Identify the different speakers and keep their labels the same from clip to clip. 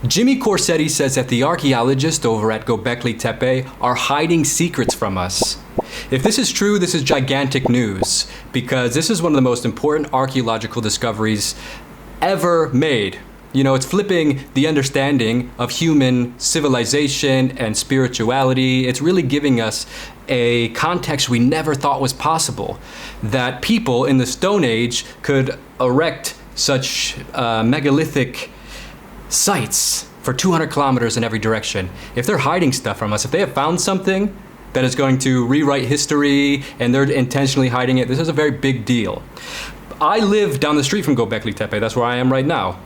Speaker 1: Jimmy Corsetti says that the archaeologists over at Gobekli Tepe are hiding secrets from us. If this is true, this is gigantic news, because this is one of the most important archaeological discoveries ever made. You know, it's flipping the understanding of human civilization and spirituality. It's really giving us a context we never thought was possible, that people in the Stone Age could erect such megalithic sites for 200 kilometers in every direction. If they're hiding stuff from us, if they have found something that is going to rewrite history and they're intentionally hiding it, this is a very big deal. I live down the street from Gobekli Tepe. That's where I am right now.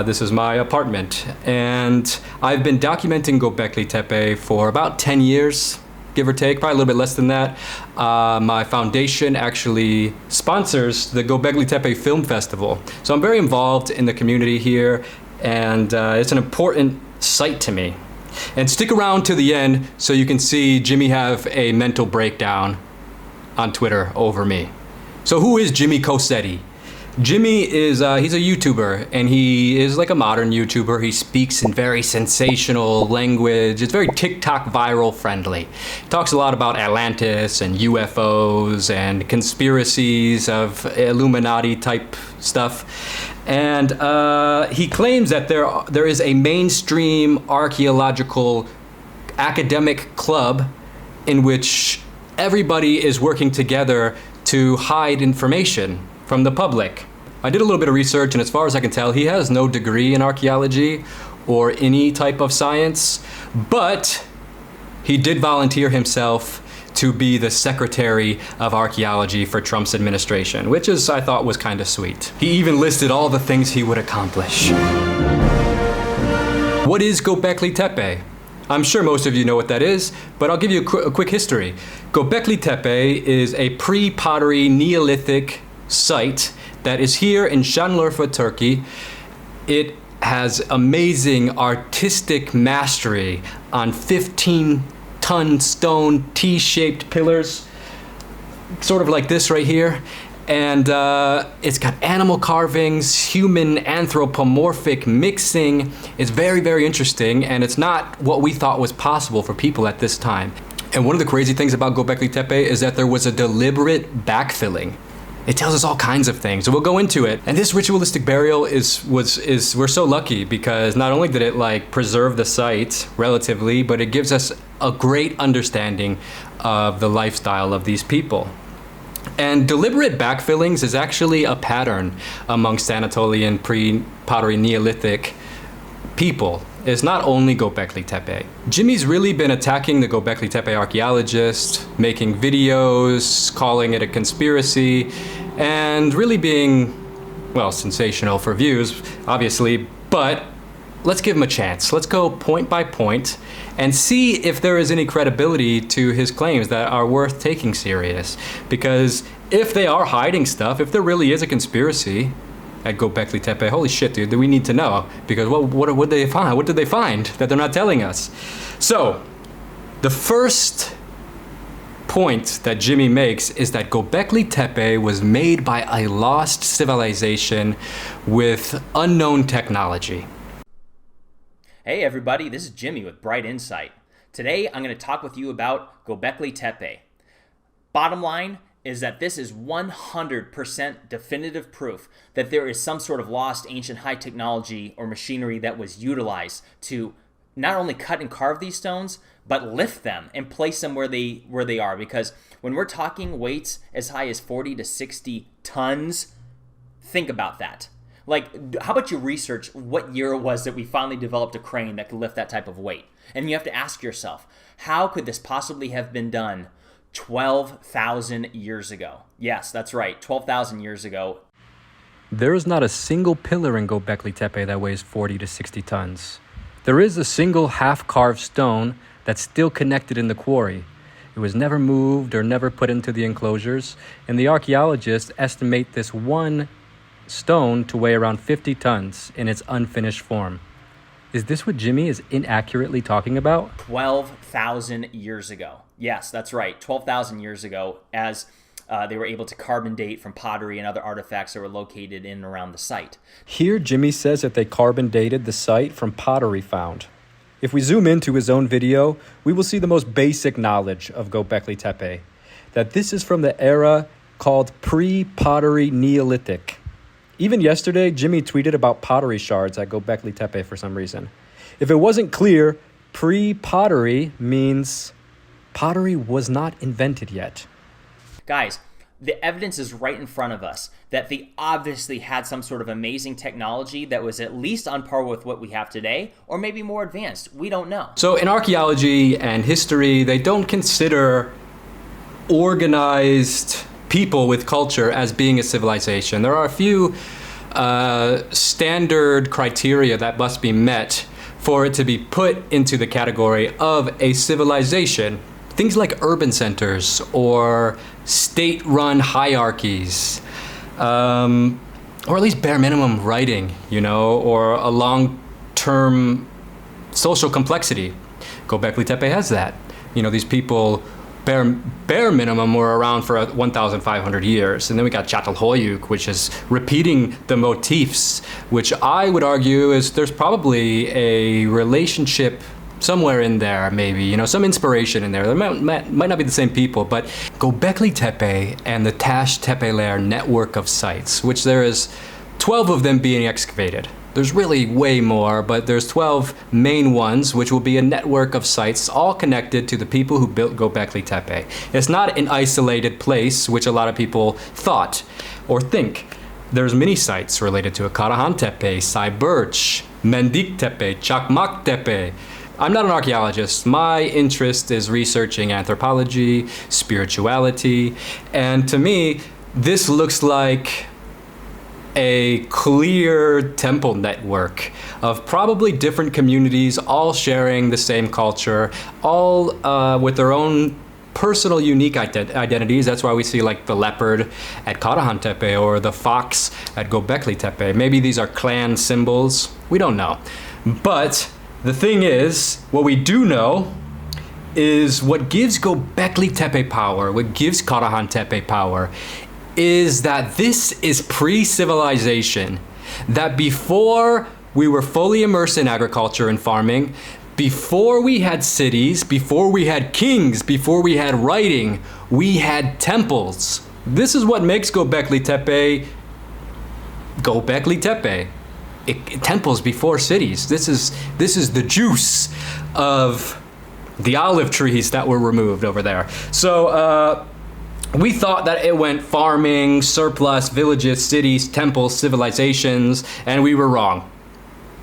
Speaker 1: This is my apartment, and I've been documenting Gobekli Tepe for about 10 years, give or take, probably a little bit less than that. My foundation actually sponsors the Gobekli Tepe Film Festival, so I'm very involved in the community here, and it's an important site to me. And stick around to the end so you can see Jimmy have a mental breakdown on Twitter over me. So who is Jimmy Corsetti? Jimmy is, he's a YouTuber, and he is like a modern YouTuber. He speaks in very sensational language. It's very TikTok viral friendly. He talks a lot about Atlantis and UFOs and conspiracies of Illuminati type stuff. And he claims that there is a mainstream archaeological academic club in which everybody is working together to hide information from the public. I did a little bit of research, and as far as I can tell, he has no degree in archaeology or any type of science, but he did volunteer himself to be the Secretary of Archaeology for Trump's administration, which is, I thought, was kind of sweet. He even listed all the things he would accomplish. What is Gobekli Tepe? I'm sure most of you know what that is, but I'll give you a quick history. Gobekli Tepe is a pre-pottery Neolithic site that is here in Şanlıurfa, Turkey. It has amazing artistic mastery on 15-ton stone T-shaped pillars, sort of like this right here. And it's got animal carvings, human anthropomorphic mixing. It's very, very interesting, and it's not what we thought was possible for people at this time. And one of the crazy things about Gobekli Tepe is that there was a deliberate backfilling. It tells us all kinds of things, so we'll go into it. And this ritualistic burial we're so lucky, because not only did it preserve the site relatively, but it gives us a great understanding of the lifestyle of these people. And deliberate backfillings is actually a pattern amongst Anatolian pre-pottery Neolithic people. It's not only Gobekli Tepe. Jimmy's really been attacking the Gobekli Tepe archaeologists, making videos, calling it a conspiracy, and really being, well, sensational for views, obviously, but let's give him a chance. Let's go point by point and see if there is any credibility to his claims that are worth taking serious. Because if they are hiding stuff, if there really is a conspiracy at Gobekli Tepe, holy shit, dude, we need to know. Because what did they find? What did they find that they're not telling us? So, the first point that Jimmy makes is that Gobekli Tepe was made by a lost civilization with unknown technology.
Speaker 2: Hey everybody, this is Jimmy with Bright Insight. Today I'm going to talk with you about Gobekli Tepe. Bottom line is that this is 100% definitive proof that there is some sort of lost ancient high technology or machinery that was utilized to not only cut and carve these stones, but lift them and place them where they are. Because when we're talking weights as high as 40 to 60 tons, think about that. How about you research what year it was that we finally developed a crane that could lift that type of weight? And you have to ask yourself, how could this possibly have been done 12,000 years ago? Yes, that's right, 12,000 years ago.
Speaker 1: There is not a single pillar in Gobekli Tepe that weighs 40 to 60 tons. There is a single half-carved stone that's still connected in the quarry. It was never moved or never put into the enclosures, and the archaeologists estimate this one stone to weigh around 50 tons in its unfinished form. Is this what Jimmy is inaccurately talking about?
Speaker 2: 12,000 years ago. Yes, that's right, 12,000 years ago, as they were able to carbon date from pottery and other artifacts that were located in and around the site.
Speaker 1: Here, Jimmy says that they carbon dated the site from pottery found. If we zoom into his own video, we will see the most basic knowledge of Gobekli Tepe, that this is from the era called pre-pottery Neolithic. Even yesterday, Jimmy tweeted about pottery shards at Gobekli Tepe for some reason. If it wasn't clear, pre-pottery means pottery was not invented yet.
Speaker 2: Guys, the evidence is right in front of us that they obviously had some sort of amazing technology that was at least on par with what we have today, or maybe more advanced. We don't know.
Speaker 1: So in archaeology and history, they don't consider organized people with culture as being a civilization. There are a few standard criteria that must be met for it to be put into the category of a civilization. Things like urban centers or state-run hierarchies, or at least bare minimum writing, or a long-term social complexity. Gobekli Tepe has that. These people bare minimum were around for 1,500 years. And then we got Çatalhöyük, which is repeating the motifs, which I would argue is there's probably a relationship somewhere in there, maybe, some inspiration in there. There might not be the same people, but Gobekli Tepe and the Taş Tepeler network of sites, which there is 12 of them being excavated. There's really way more, but there's 12 main ones, which will be a network of sites all connected to the people who built Gobekli Tepe. It's not an isolated place, which a lot of people thought or think. There's many sites related to it. Karahan Tepe, Sayburç, Mendik Tepe, Çakmak Tepe. I'm not an archaeologist. My interest is researching anthropology, spirituality, and to me, this looks like a clear temple network of probably different communities, all sharing the same culture, all with their own personal unique identities. That's why we see like the leopard at Karahan Tepe or the fox at Gobekli Tepe. Maybe these are clan symbols. We don't know. But the thing is, what we do know is what gives Gobekli Tepe power, what gives Karahan Tepe power, is that this is pre-civilization, that before we were fully immersed in agriculture and farming, before we had cities, before we had kings, before we had writing, we had temples. This is what makes Gobekli Tepe Gobekli Tepe. Temples before cities. This is the juice of the olive trees that were removed over there. So we thought that it went farming, surplus, villages, cities, temples, civilizations, and we were wrong.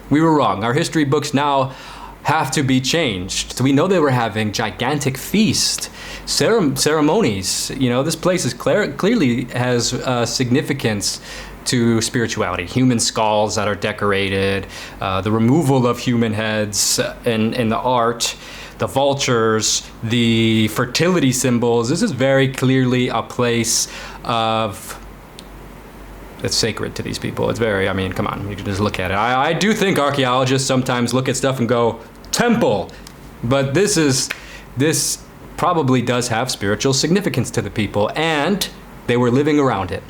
Speaker 1: We were wrong. Our history books now have to be changed. So we know they were having gigantic feasts, ceremonies. This place is clearly has significance to spirituality. Human skulls that are decorated, the removal of human heads in the art, the vultures, the fertility symbols. This is very clearly a place that's sacred to these people. It's very, come on, you can just look at it. I do think archaeologists sometimes look at stuff and go, temple, but this probably does have spiritual significance to the people, and they were living around it.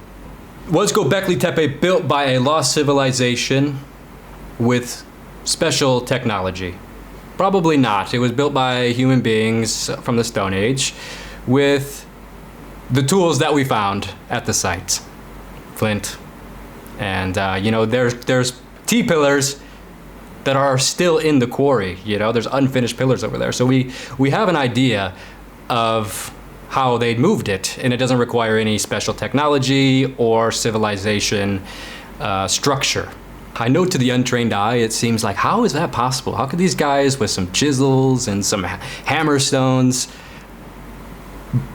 Speaker 1: Was Gobekli Tepe built by a lost civilization with special technology? Probably not. It was built by human beings from the Stone Age with the tools that we found at the site. Flint. And, there's T-pillars that are still in the quarry. There's unfinished pillars over there. So we have an idea of how they'd moved it, and it doesn't require any special technology or civilization structure. I know to the untrained eye, it seems like, how is that possible? How could these guys with some chisels and some hammerstones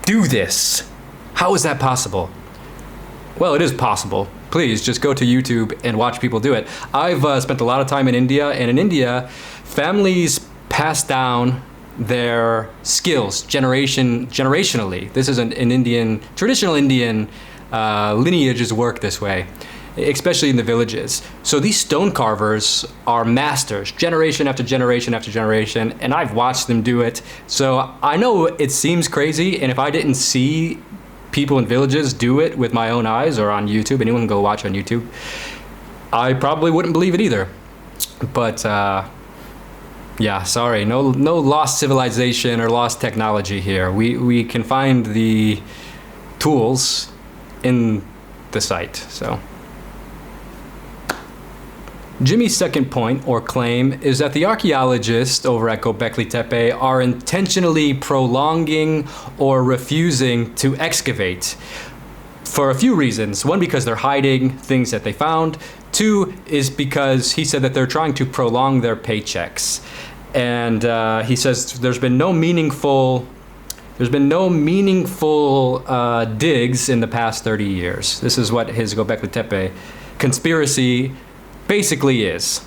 Speaker 1: do this? How is that possible? Well, it is possible. Please just go to YouTube and watch people do it. I've spent a lot of time in India, and in India, families pass down their skills generationally. This is an Indian, traditional Indian lineages work this way, especially in the villages. So these stone carvers are masters, generation after generation after generation, and I've watched them do it. So I know it seems crazy, and if I didn't see people in villages do it with my own eyes or on YouTube, anyone can go watch on YouTube, I probably wouldn't believe it either. But yeah, sorry, no lost civilization or lost technology here. We can find the tools in the site. So Jimmy's second point or claim is that the archaeologists over at Gobekli Tepe are intentionally prolonging or refusing to excavate for a few reasons. One, because they're hiding things that they found. Two is because he said that they're trying to prolong their paychecks. And he says there's been no meaningful digs in the past 30 years. This is what his Gobekli Tepe conspiracy basically is.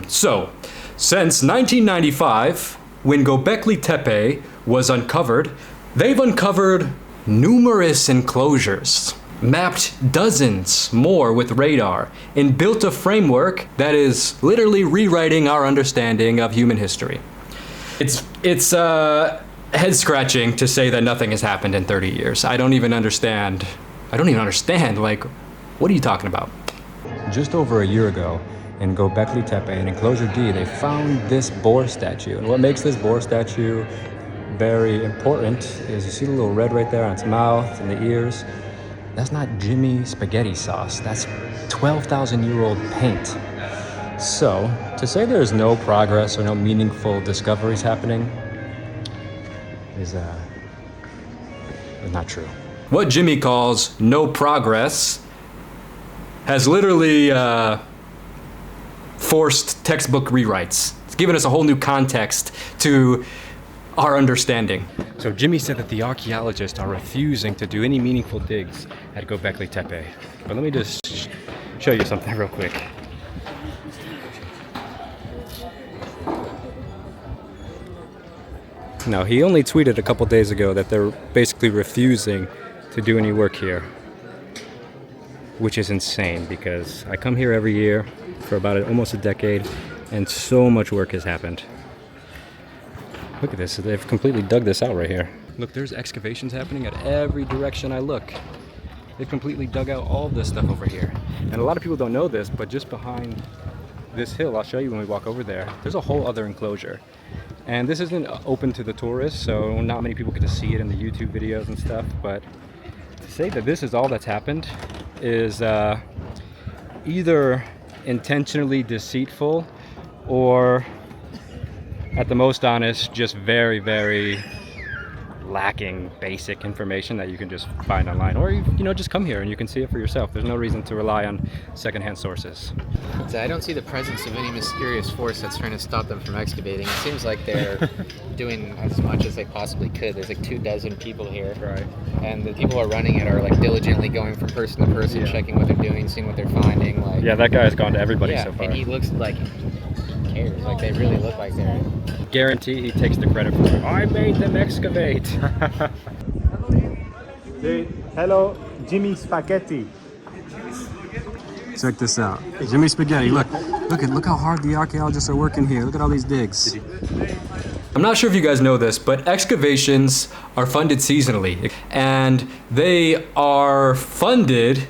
Speaker 1: So, since 1995, when Gobekli Tepe was uncovered, they've uncovered numerous enclosures, mapped dozens more with radar, and built a framework that is literally rewriting our understanding of human history. It's head-scratching to say that nothing has happened in 30 years. I don't even understand, like, what are you talking about? Just over a year ago, in Gobekli Tepe, in Enclosure D, they found this boar statue. And what makes this boar statue very important is you see the little red right there on its mouth and the ears. That's not Jimmy spaghetti sauce. That's 12,000-year-old paint. So, to say there's no progress or no meaningful discoveries happening is not true. What Jimmy calls no progress has literally forced textbook rewrites. It's given us a whole new context to our understanding. So Jimmy said that the archaeologists are refusing to do any meaningful digs at Gobekli Tepe. But let me just show you something real quick. No, he only tweeted a couple days ago that they're basically refusing to do any work here, which is insane because I come here every year for about almost a decade and so much work has happened. Look at this, they've completely dug this out right here. Look, there's excavations happening at every direction I look. They've completely dug out all of this stuff over here. And a lot of people don't know this, but just behind this hill, I'll show you when we walk over there, there's a whole other enclosure. And this isn't open to the tourists, so not many people get to see it in the YouTube videos and stuff, but to say that this is all that's happened is either intentionally deceitful or, at the most honest, just very, very lacking basic information that you can just find online, or just come here and you can see it for yourself. There's no reason to rely on secondhand sources.
Speaker 3: I don't see the presence of any mysterious force that's trying to stop them from excavating. It seems like they're doing as much as they possibly could. There's like 24 people here, right? And the people who are running it are like diligently going from person to person, checking what they're doing, seeing what they're finding. Like,
Speaker 1: yeah, that guy's gone to everybody so far.
Speaker 3: And he looks like cares. Like they really look like they're.
Speaker 1: Guarantee he takes the credit for it. I made them excavate.
Speaker 4: Hello, Jimmy Spaghetti.
Speaker 1: Check this out. Jimmy Spaghetti, look how hard the archaeologists are working here. Look at all these digs. I'm not sure if you guys know this, but excavations are funded seasonally. And they are funded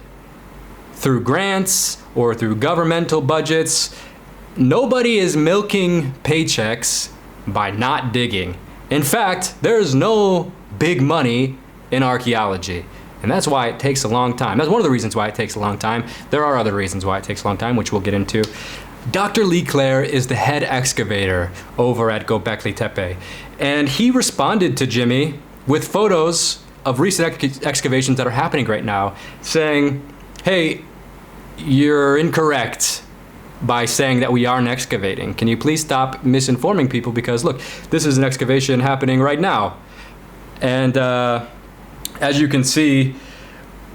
Speaker 1: through grants or through governmental budgets. Nobody is milking paychecks by not digging. In fact, there's no big money in archaeology. And that's why it takes a long time. That's one of the reasons why it takes a long time. There are other reasons why it takes a long time, which we'll get into. Dr. Lee Clare is the head excavator over at Gobekli Tepe. And he responded to Jimmy with photos of recent excavations that are happening right now, saying, hey, you're incorrect by saying that we aren't excavating. Can you please stop misinforming people? Because look, this is an excavation happening right now. And as you can see,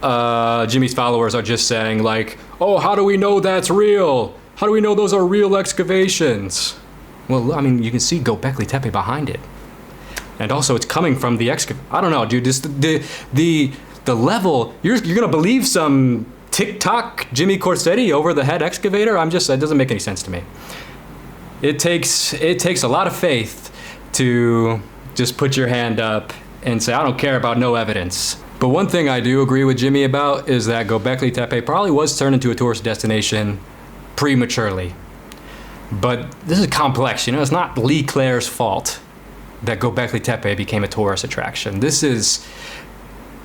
Speaker 1: Jimmy's followers are just saying like, oh, how do we know that's real? How do we know those are real excavations? Well, I mean, you can see Gobekli Tepe behind it. And also it's coming from the I don't know, dude, this, the level, you're gonna believe some TikTok Jimmy Corsetti over the head excavator? That doesn't make any sense to me. It takes a lot of faith to just put your hand up and say, I don't care about no evidence. But one thing I do agree with Jimmy about is that Gobekli Tepe probably was turned into a tourist destination prematurely. But this is complex, it's not Lee Clare's fault that Gobekli Tepe became a tourist attraction. This is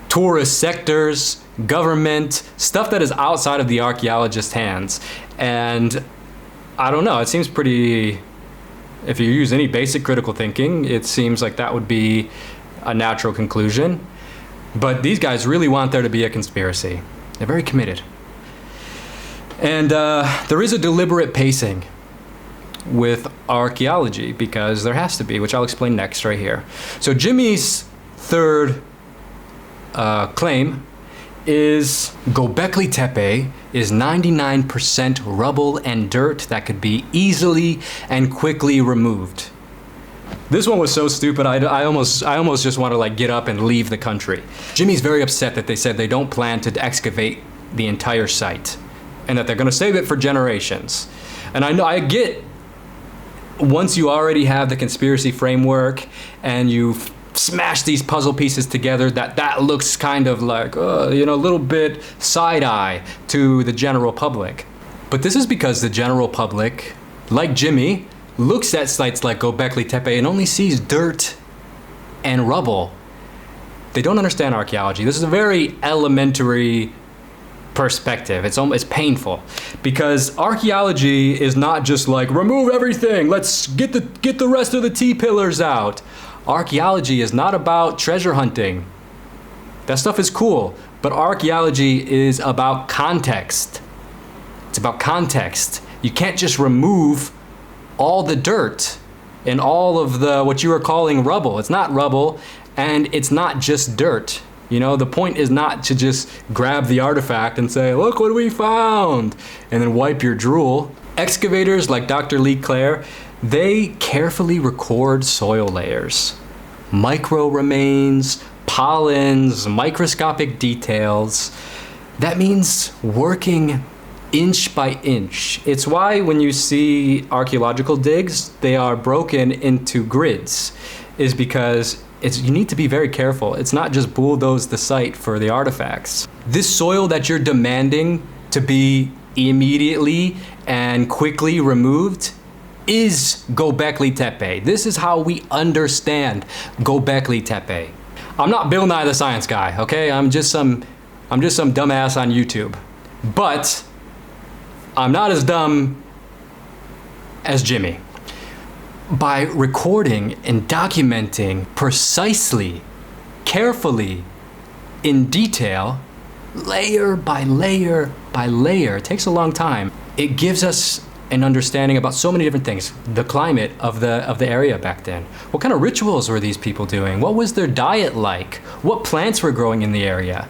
Speaker 1: tourist sectors, government, stuff that is outside of the archaeologist's hands. And I don't know, it seems pretty, if you use any basic critical thinking, it seems like that would be a natural conclusion. But these guys really want there to be a conspiracy. They're very committed. And there is a deliberate pacing with archaeology, because there has to be, which I'll explain next right here. So Jimmy's third claim is Gobekli Tepe is 99% rubble and dirt that could be easily and quickly removed. This one was so stupid, I almost just want to get up and leave the country. Jimmy's very upset that they said they don't plan to excavate the entire site and that they're going to save it for generations. And I get, once you already have the conspiracy framework and you've smashed these puzzle pieces together, that looks kind of like, a little bit side-eye to the general public. But this is because the general public, like Jimmy, looks at sites like Gobekli Tepe and only sees dirt and rubble. They don't understand archaeology. This is a very elementary perspective. It's painful, because archaeology is not just remove everything, let's get the rest of the T-pillars out. Archaeology is not about treasure hunting. That stuff is cool, but archaeology is about context. It's about context. You can't just remove all the dirt and all of the what you are calling rubble. It's not rubble, and it's not just dirt. The point is not to just grab the artifact and say, look what we found, and then wipe your drool. Excavators like Dr. Lee Clare, they carefully record soil layers, micro remains, pollens, microscopic details. That means working inch by inch. It's why when you see archaeological digs, they are broken into grids, is because you need to be very careful. It's not just bulldoze the site for the artifacts. This soil that you're demanding to be immediately and quickly removed is Gobekli Tepe. This is how we understand Gobekli Tepe. I'm not Bill Nye the Science Guy, okay? I'm just some dumbass on YouTube. But I'm not as dumb as Jimmy. By recording and documenting precisely, carefully, in detail, layer by layer by layer, it takes a long time. It gives us an understanding about so many different things. The climate of the area back then. What kind of rituals were these people doing? What was their diet like? What plants were growing in the area?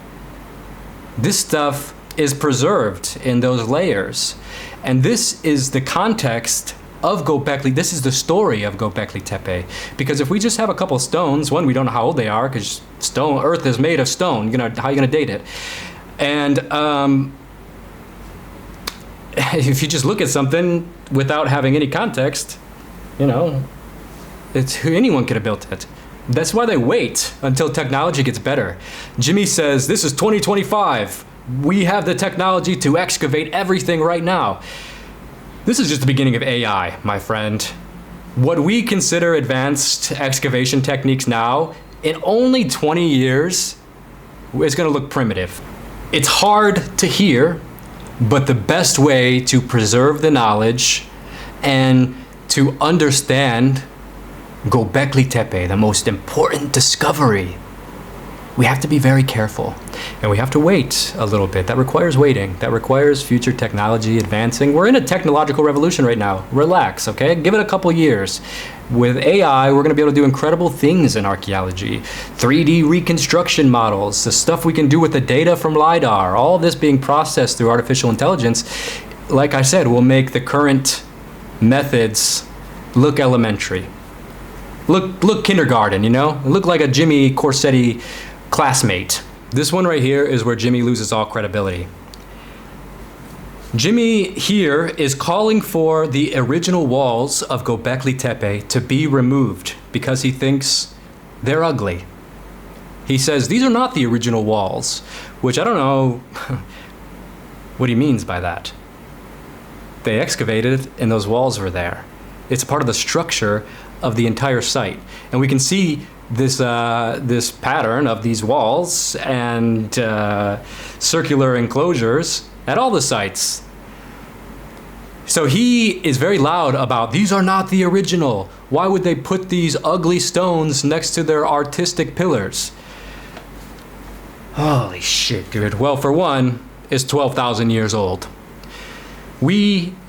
Speaker 1: This stuff is preserved in those layers. And this is the context of Gobekli. This is the story of Gobekli Tepe. Because if we just have a couple stones, one, we don't know how old they are, because earth is made of stone. How are you gonna date it? And if you just look at something without having any context, anyone could have built it. That's why they wait until technology gets better. Jimmy says, this is 2025. We have the technology to excavate everything right now. This is just the beginning of AI, my friend. What we consider advanced excavation techniques now, in only 20 years, is going to look primitive. It's hard to hear, but the best way to preserve the knowledge and to understand Gobekli Tepe, the most important discovery, we have to be very careful, and we have to wait a little bit. That requires waiting. That requires future technology advancing. We're in a technological revolution right now. Relax, okay? Give it a couple years. With AI, we're gonna be able to do incredible things in archaeology. 3D reconstruction models, the stuff we can do with the data from LiDAR, all of this being processed through artificial intelligence, like I said, will make the current methods look elementary. Look kindergarten, Look like a Jimmy Corsetti classmate. This one right here is where Jimmy loses all credibility. Jimmy here is calling for the original walls of Gobekli Tepe to be removed because he thinks they're ugly. He says these are not the original walls, which I don't know what he means by that. They excavated and those walls were there. It's a part of the structure of the entire site. And we can see this pattern of these walls and circular enclosures at all the sites. So he is very loud about these are not the original. Why would they put these ugly stones next to their artistic pillars? Holy shit, dude. Well, for one, it's 12,000 years old.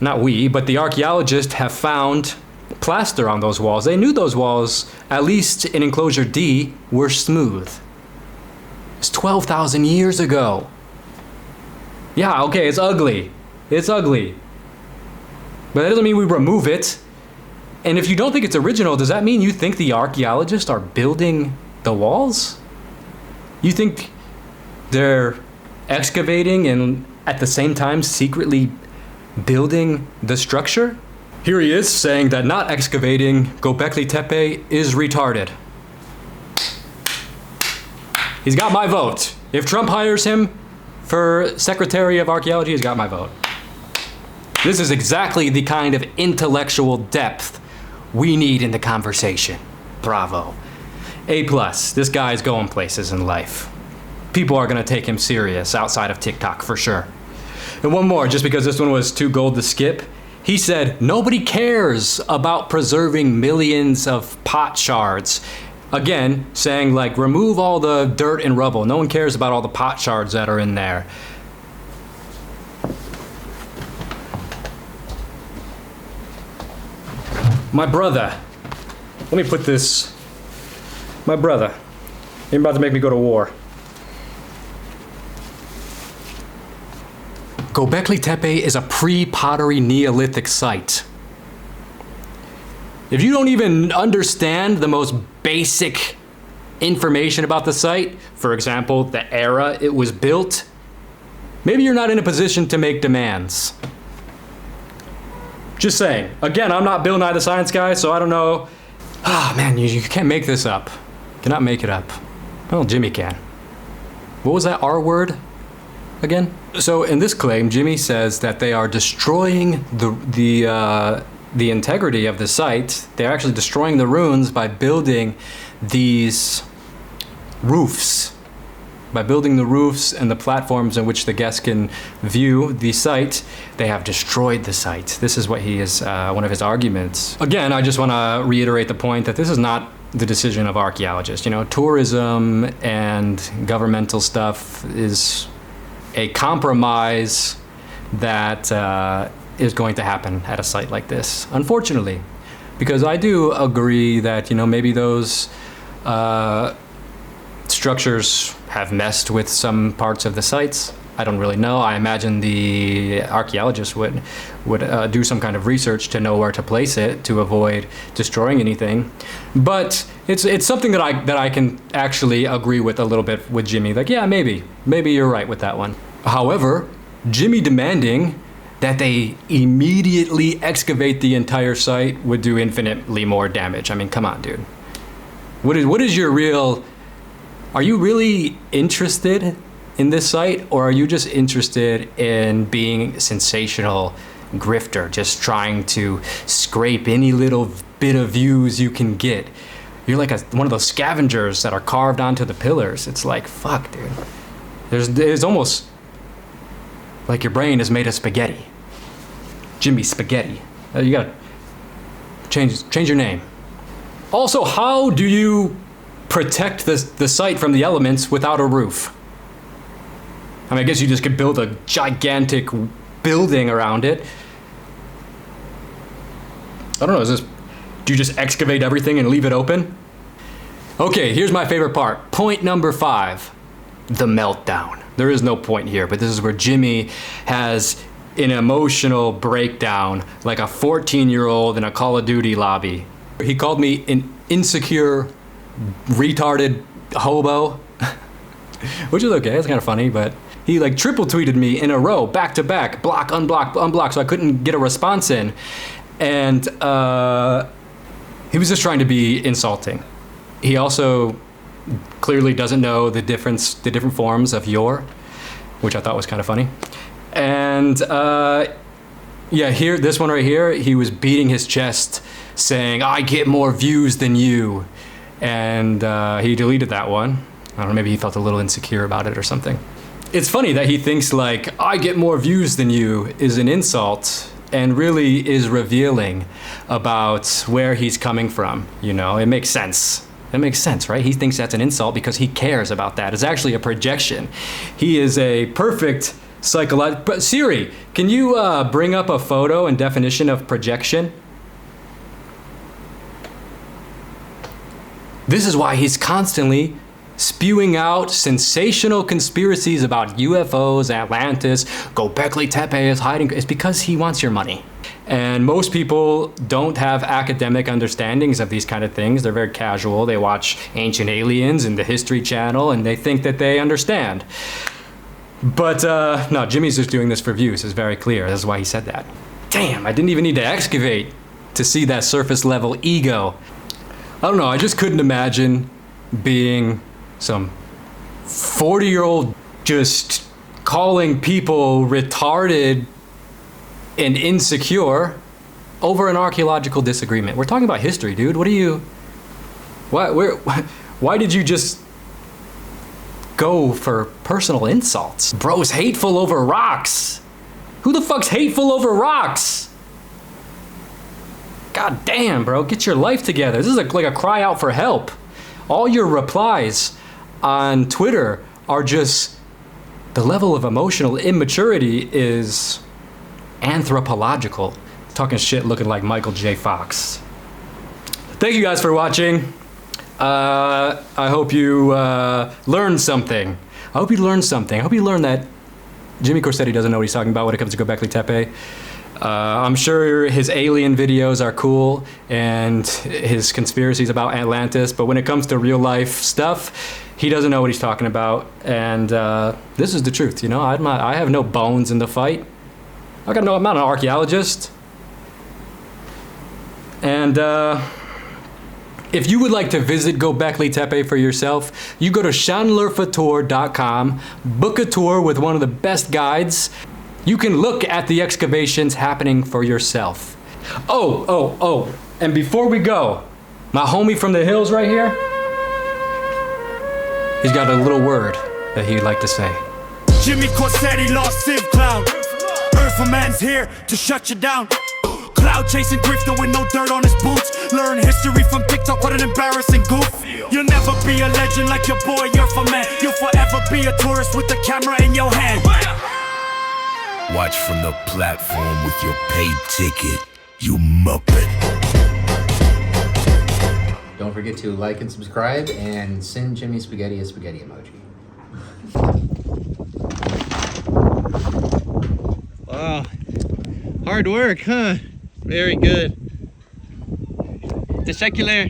Speaker 1: Not we, but the archaeologists have found plaster on those walls. They knew those walls, at least in enclosure D, were smooth. It's 12,000 years ago. Yeah, okay, it's ugly. It's ugly. But that doesn't mean we remove it. And if you don't think it's original, does that mean you think the archaeologists are building the walls? You think they're excavating and at the same time secretly building the structure? Here he is saying that not excavating Gobekli Tepe is retarded. He's got my vote. If Trump hires him for Secretary of Archaeology, he's got my vote. This is exactly the kind of intellectual depth we need in the conversation. Bravo. A+. This guy's going places in life. People are gonna take him serious outside of TikTok for sure. And one more, just because this one was too gold to skip. He said, nobody cares about preserving millions of pot shards. Again, saying like, remove all the dirt and rubble. No one cares about all the pot shards that are in there. My brother, let me put this, my brother, you're about to make me go to war. Gobekli Tepe is a pre-pottery Neolithic site. If you don't even understand the most basic information about the site, for example, the era it was built, maybe you're not in a position to make demands. Just saying. Again, I'm not Bill Nye the Science Guy, so I don't know. Ah, man, you can't make this up. You cannot make it up. Well, Jimmy can. What was that R word again? So in this claim, Jimmy says that they are destroying the integrity of the site. They're actually destroying the ruins by building these roofs. By building the roofs and the platforms in which the guests can view the site, they have destroyed the site. This is what he is, one of his arguments. Again, I just want to reiterate the point that this is not the decision of archaeologists. You know, tourism and governmental stuff is a compromise that is going to happen at a site like this, unfortunately. Because I do agree that, you know, maybe those structures have messed with some parts of the sites. I don't really know. I imagine the archaeologists would do some kind of research to know where to place it to avoid destroying anything. But it's something that I can actually agree with a little bit with Jimmy. Like, yeah, maybe you're right with that one. However, Jimmy demanding that they immediately excavate the entire site would do infinitely more damage. I mean, come on, dude. What is your real? Are you really interested in this site, or are you just interested in being a sensational grifter, just trying to scrape any little bit of views you can get? You're like one of those scavengers that are carved onto the pillars. It's like, fuck, dude. There's almost like your brain is made of spaghetti. Jimmy Spaghetti. You gotta change your name. Also, how do you protect the site from the elements without a roof? I mean, I guess you just could build a gigantic building around it. I don't know, do you just excavate everything and leave it open? Okay, here's my favorite part. Point number 5, the meltdown. There is no point here, but this is where Jimmy has an emotional breakdown like a 14-year-old in a Call of Duty lobby. He called me an insecure, retarded hobo, which is okay, it's kind of funny, but he like triple tweeted me in a row, back to back, block, unblock, unblock, so I couldn't get a response in. And he was just trying to be insulting. He also clearly doesn't know the different forms of your, which I thought was kind of funny. And yeah, here, this one right here, he was beating his chest saying, I get more views than you. And he deleted that one. I don't know, maybe he felt a little insecure about it or something. It's funny that he thinks like, I get more views than you is an insult and really is revealing about where he's coming from. You know, it makes sense. It makes sense, right? He thinks that's an insult because he cares about that. It's actually a projection. He is a perfect psychological... But Siri, can you bring up a photo and definition of projection? This is why he's constantly spewing out sensational conspiracies about UFOs, Atlantis, Gobekli Tepe is hiding. It's because he wants your money. And most people don't have academic understandings of these kind of things. They're very casual. They watch Ancient Aliens and the History Channel and they think that they understand. But no, Jimmy's just doing this for views. It's very clear. That's why he said that. Damn, I didn't even need to excavate to see that surface level ego. I don't know, I just couldn't imagine being some 40-year-old just calling people retarded and insecure over an archaeological disagreement. We're talking about history, dude. What are you... Why did you just go for personal insults? Bro's hateful over rocks. Who the fuck's hateful over rocks? God damn, bro, get your life together. This is like a cry out for help. All your replies on Twitter are just, the level of emotional immaturity is anthropological. Talking shit looking like Michael J. Fox. Thank you guys for watching. I hope you learned something. I hope you learned something. I hope you learned that Jimmy Corsetti doesn't know what he's talking about when it comes to Gobekli Tepe. I'm sure his alien videos are cool and his conspiracies about Atlantis, but when it comes to real life stuff, he doesn't know what he's talking about. And this is the truth, you know. I have no bones in the fight. I'm not an archaeologist. And if you would like to visit Gobekli Tepe for yourself, you go to chandlerfatour.com, book a tour with one of the best guides. You can look at the excavations happening for yourself. Oh, and before we go, my homie from the hills right here, he's got a little word that he'd like to say.
Speaker 5: Jimmy Corsetti, lost Civ Cloud. Earthman's here to shut you down. Cloud chasing grifter with no dirt on his boots. Learn history from TikTok, what an embarrassing goof. You'll never be a legend like your boy Earthman. You'll forever be a tourist with the camera in your hand.
Speaker 6: Watch from the platform with your paid ticket, you muppet.
Speaker 3: Don't forget to like and subscribe and send Jimmy Spaghetti a spaghetti emoji.
Speaker 7: Wow. Hard work, huh? Very good. Teşekkürler.